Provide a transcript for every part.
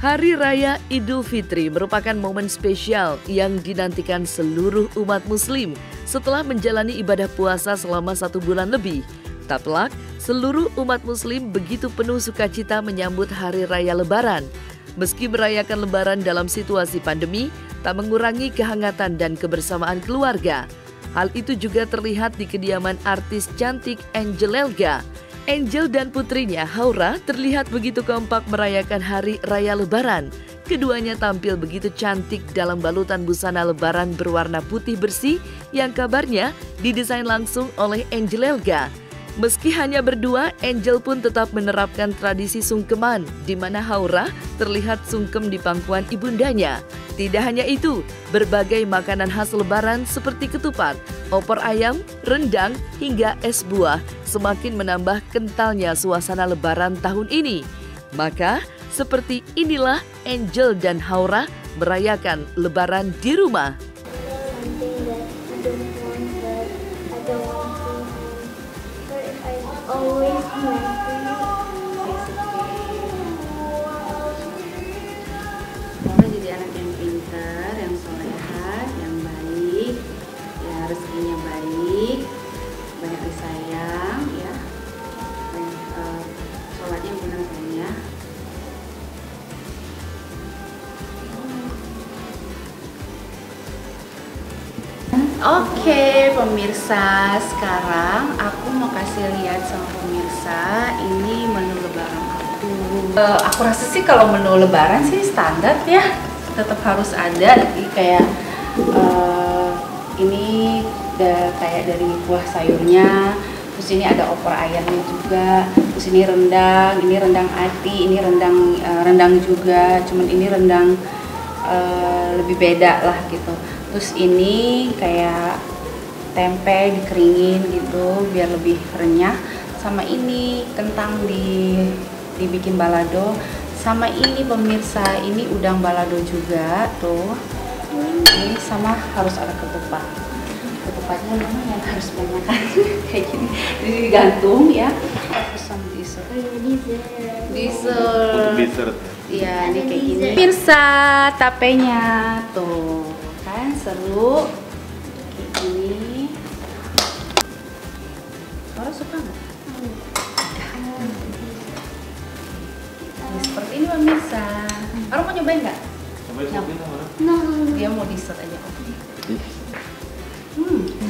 Hari Raya Idul Fitri merupakan momen spesial yang dinantikan seluruh umat muslim setelah menjalani ibadah puasa selama 1 bulan lebih. Tak pelak, seluruh umat muslim begitu penuh sukacita menyambut Hari Raya Lebaran. Meski merayakan Lebaran dalam situasi pandemi, tak mengurangi kehangatan dan kebersamaan keluarga. Hal itu juga terlihat di kediaman artis cantik Angel Elga. Angel dan putrinya Haura terlihat begitu kompak merayakan Hari Raya Lebaran. Keduanya tampil begitu cantik dalam balutan busana lebaran berwarna putih bersih yang kabarnya didesain langsung oleh Angel Elga. Meski hanya berdua, Angel pun tetap menerapkan tradisi sungkeman, di mana Haura terlihat sungkem di pangkuan ibundanya. Tidak hanya itu, berbagai makanan khas lebaran seperti ketupat, opor ayam, rendang, hingga es buah semakin menambah kentalnya suasana lebaran tahun ini. Maka, seperti inilah Angel dan Haura merayakan lebaran di rumah. Mama jadi anak yang pintar, yang soleha, yang baik, ya rezekinya baik, banyak disayang, ya, banyak sholatnya benar ya. Oke, pemirsa, sekarang aku mau kasih lihat sama pemirsa ini menu lebaran aku. Aku rasa sih kalau menu lebaran sih standar ya, tetap harus ada. Jadi kayak ini kayak dari kuah sayurnya, terus ini ada opor ayamnya juga, terus ini rendang ati, ini rendang juga, cuman ini rendang lebih beda lah gitu. Terus ini kayak tempe dikeringin gitu biar lebih renyah, sama ini kentang dibikin balado, sama ini pemirsa ini udang balado juga tuh. Ini sama harus ada ketupatnya lumayan harus banyak kayak gini, jadi digantung ya. Terus sama dessert ya, ini kayak gini pemirsa, tapenya tuh kan seru kayak gini. Orang suka nggak? Ini seperti ini pemirsa. Orang mau nyobain nggak? Dia mau dessert aja.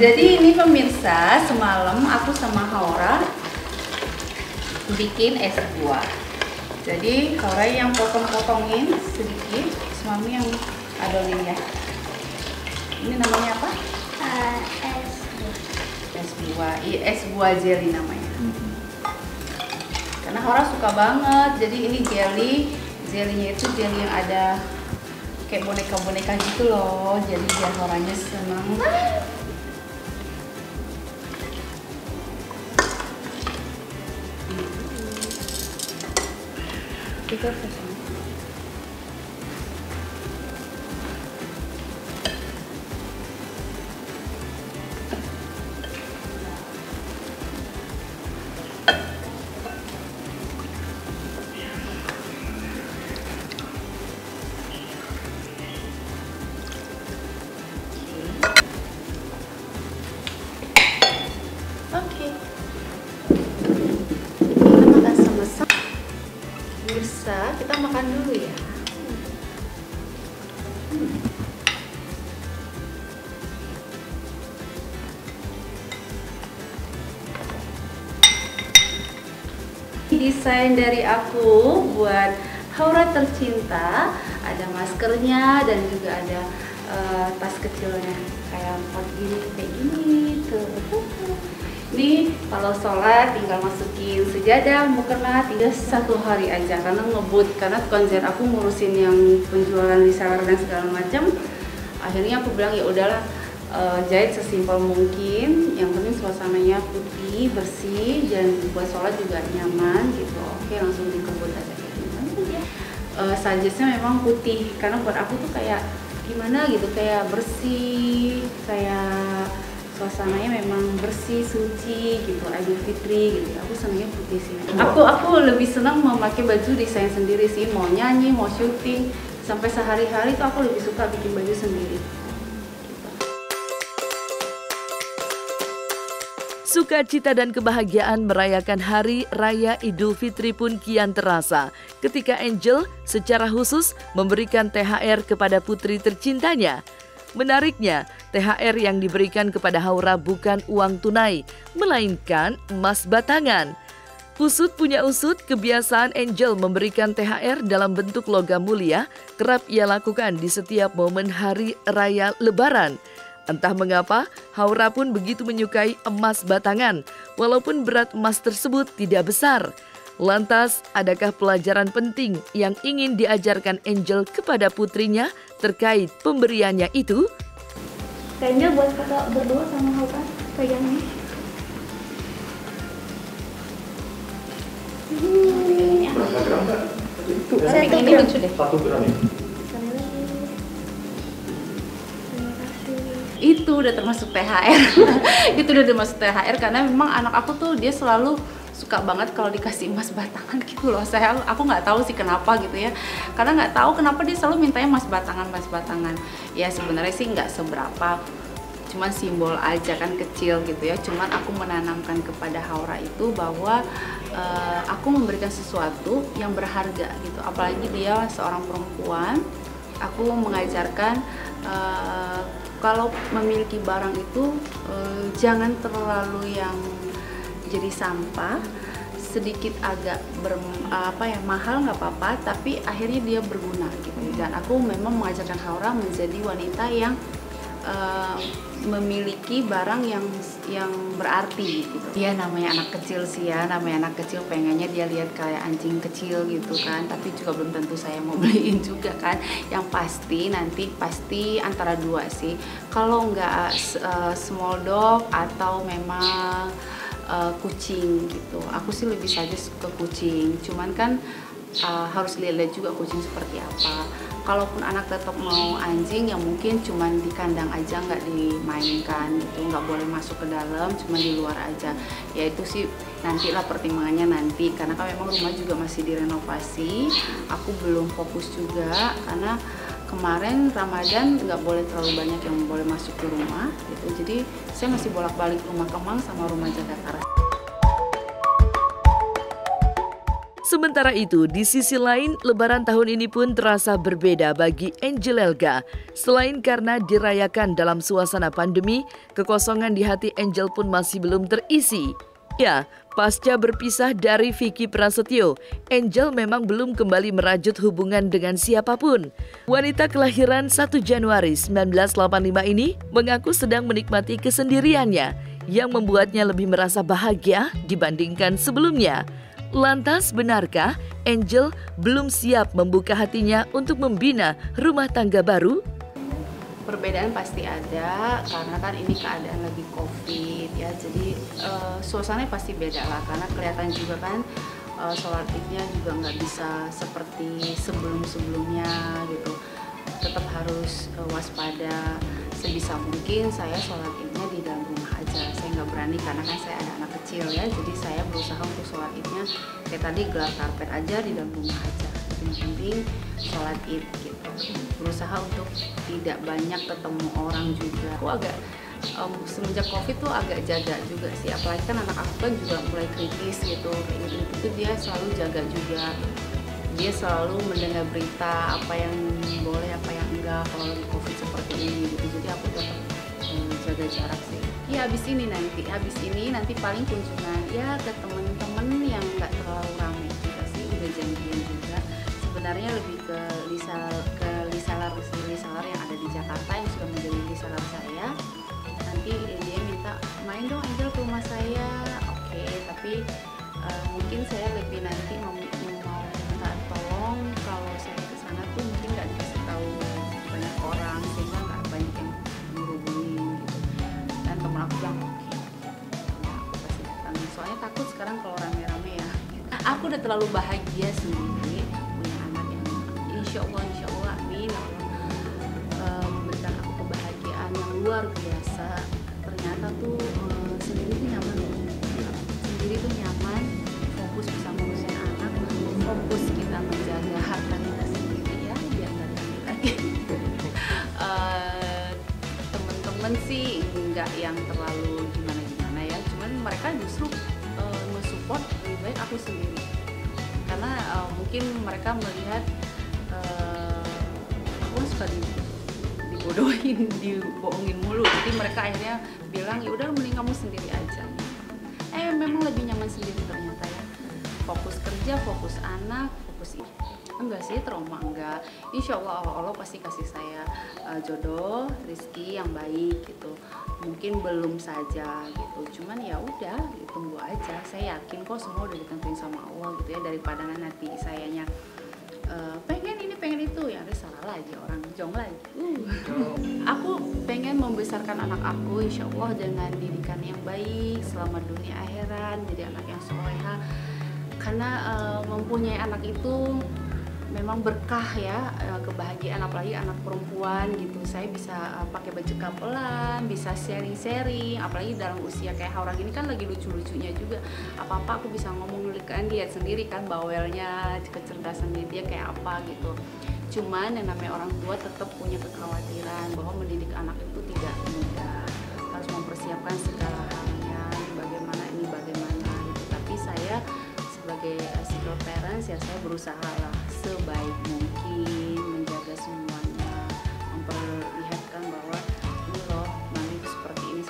Jadi ini pemirsa, semalam aku sama Haura bikin es buah. Jadi Haura yang potong-potongin sedikit, Mami yang adonin ya. Ini namanya apa? Es buah. Es buah jelly namanya. Karena Haura suka banget. Jadi ini jellynya itu jelly yang ada kayak boneka-boneka gitu loh. Jadi biar Hauranya senang. Itu kita makan dulu ya. Desain dari aku buat Haura tercinta, ada maskernya dan juga ada tas kecilnya kayak pot gini, kayak gini tuh. Ini kalau sholat tinggal masukin sejadah, mukena, tinggal 1 hari aja karena ngebut, karena konser aku ngurusin yang penjualan di seller dan segala macam. Akhirnya aku bilang ya udahlah, jahit sesimpel mungkin, yang penting suasananya putih, bersih, dan buat sholat juga nyaman gitu. Oke, langsung dikebut aja kayak gini. Suggestnya memang putih karena buat aku tuh kayak gimana gitu, kayak bersih, kayak suasananya memang bersih, suci gitu, Idul Fitri gitu. Aku senangnya putih sih. Aku lebih senang memakai baju desain sendiri sih, mau nyanyi, mau syuting, sampai sehari-hari tuh aku lebih suka bikin baju sendiri. Sukacita dan kebahagiaan merayakan Hari Raya Idul Fitri pun kian terasa ketika Angel secara khusus memberikan THR kepada putri tercintanya. Menariknya, THR yang diberikan kepada Haura bukan uang tunai, melainkan emas batangan. Usut punya usut, kebiasaan Angel memberikan THR dalam bentuk logam mulia kerap ia lakukan di setiap momen Hari Raya Lebaran. Entah mengapa, Haura pun begitu menyukai emas batangan, walaupun berat emas tersebut tidak besar. Lantas, adakah pelajaran penting yang ingin diajarkan Angel kepada putrinya terkait pemberiannya itu? Angel buat kakak berdua sama Haura, pegang nih. Berapa gram Kak? Ini lucu deh. 1 gram ya? Itu udah termasuk THR. Itu udah termasuk THR karena memang anak aku tuh dia selalu suka banget kalau dikasih emas batangan gitu loh. Aku nggak tahu sih kenapa gitu ya. Karena nggak tahu kenapa dia selalu mintanya emas batangan. Ya sebenarnya sih nggak seberapa, cuman simbol aja kan, kecil gitu ya. Cuman aku menanamkan kepada Haura itu bahwa aku memberikan sesuatu yang berharga gitu. Apalagi dia seorang perempuan, aku mengajarkan kalau memiliki barang itu jangan terlalu yang jadi sampah, sedikit agak mahal nggak apa-apa, tapi akhirnya dia berguna gitu. Dan aku memang mengajarkan Haura menjadi wanita yang memiliki barang yang berarti gitu. Dia namanya anak kecil sih ya, namanya anak kecil pengennya dia lihat kayak anjing kecil gitu kan, tapi juga belum tentu saya mau beliin juga kan. Yang pasti antara dua sih. Kalau nggak small dog atau memang kucing gitu. Aku sih lebih saja ke kucing, cuman kan harus lihat juga kucing seperti apa. Kalaupun anak tetap mau anjing, ya mungkin cuman di kandang aja, nggak dimainkan gitu, nggak boleh masuk ke dalam, cuma di luar aja. Ya itu sih nantilah pertimbangannya nanti, karena kan memang rumah juga masih direnovasi. Aku belum fokus juga karena kemarin Ramadan nggak boleh terlalu banyak yang boleh masuk ke rumah gitu. Jadi saya masih bolak-balik rumah Kemang sama rumah Jakarta. Sementara itu, di sisi lain, Lebaran tahun ini pun terasa berbeda bagi Angel Elga. Selain karena dirayakan dalam suasana pandemi, kekosongan di hati Angel pun masih belum terisi. Ya, pasca berpisah dari Vicky Prasetyo, Angel memang belum kembali merajut hubungan dengan siapapun. Wanita kelahiran 1 Januari 1985 ini mengaku sedang menikmati kesendiriannya, yang membuatnya lebih merasa bahagia dibandingkan sebelumnya. Lantas benarkah Angel belum siap membuka hatinya untuk membina rumah tangga baru? Perbedaan pasti ada karena kan ini keadaan lagi COVID ya, jadi suasananya pasti beda lah, karena kelihatan juga kan sholat idnya juga nggak bisa seperti sebelum-sebelumnya gitu. Tetap harus waspada. Sebisa mungkin saya sholat idnya di dalam rumah aja. Saya nggak berani karena kan saya ada anak kecil ya, jadi saya berusaha untuk sholat idnya kayak tadi gelar karpet aja di dalam rumah aja. Yang penting sholat id gitu. Berusaha untuk tidak banyak ketemu orang juga. Aku agak semenjak COVID tuh agak jaga juga sih, apalagi kan anak aku kan juga mulai kritis gitu. Itu dia selalu jaga juga. Dia selalu mendengar berita apa yang boleh, apa yang enggak kalau lagi COVID seperti ini gitu. Jadi aku tetap jaga jarak sih. Ya habis ini nanti paling kunjungan ya ke temen-temen yang nggak terlalu ramai juga sih. Udah janjian juga. Sebenarnya lebih ke reseller yang ada di Jakarta yang sudah menjadi reseller saya. Nanti dia minta main dong Angel ke rumah saya. Oke, tapi mungkin saya lebih nanti mau minta tolong kalau saya ke sana tuh mungkin nggak dikasih tahu banyak orang sehingga nggak banyak yang menghubungi gitu. Dan teman aku bilang oke, aku pasti datang. Soalnya takut sekarang kalau rame-rame ya. Aku udah terlalu bahagia sendiri punya anak yang insya Allah amin memberikan aku kebahagiaan yang luar biasa. Ternyata tuh nggak yang terlalu gimana-gimana ya, cuman mereka justru mensupport lebih baik aku sendiri, karena mungkin mereka melihat aku suka dibodohin, dibohongin mulu, jadi mereka akhirnya bilang ya udah mending kamu sendiri aja. Memang lebih nyaman sendiri ternyata ya, fokus kerja, fokus anak, fokus ini. Enggak sih, trauma enggak. Insya Allah pasti kasih saya jodoh, rezeki yang baik gitu. Mungkin belum saja gitu, cuman ya udah tunggu aja. Saya yakin kok semua udah ditentuin sama Allah gitu ya, daripada nanti sayanya pengen ini pengen itu, ya ada salah lagi orang jong lagi. Aku pengen membesarkan anak aku insya Allah dengan didikan yang baik selama dunia akhirat, jadi anak yang soleha, karena mempunyai anak itu memang berkah ya, kebahagiaan, apalagi anak perempuan gitu. Saya bisa pakai baju kapelan, bisa sharing-sharing, apalagi dalam usia kayak Haura gini kan lagi lucu-lucunya juga. Apa-apa aku bisa ngomong, kan lihat sendiri kan bawelnya, kecerdasan dia kayak apa gitu. Cuman yang namanya orang tua tetap punya kekhawatiran bahwa mendidik anak itu tidak mudah, harus mempersiapkan segala halnya, ini bagaimana gitu. Tapi saya sebagai single parents ya, saya berusaha lah sebaik mungkin menjaga semuanya, memperlihatkan bahwa ini loh mami seperti ini.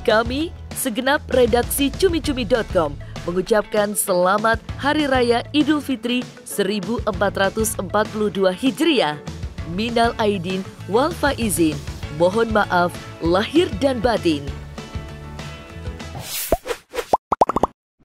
Kami segenap redaksi cumi-cumi.com mengucapkan selamat Hari Raya Idul Fitri 1442 Hijriah. Minal aidin wal faizin. Mohon maaf lahir dan batin.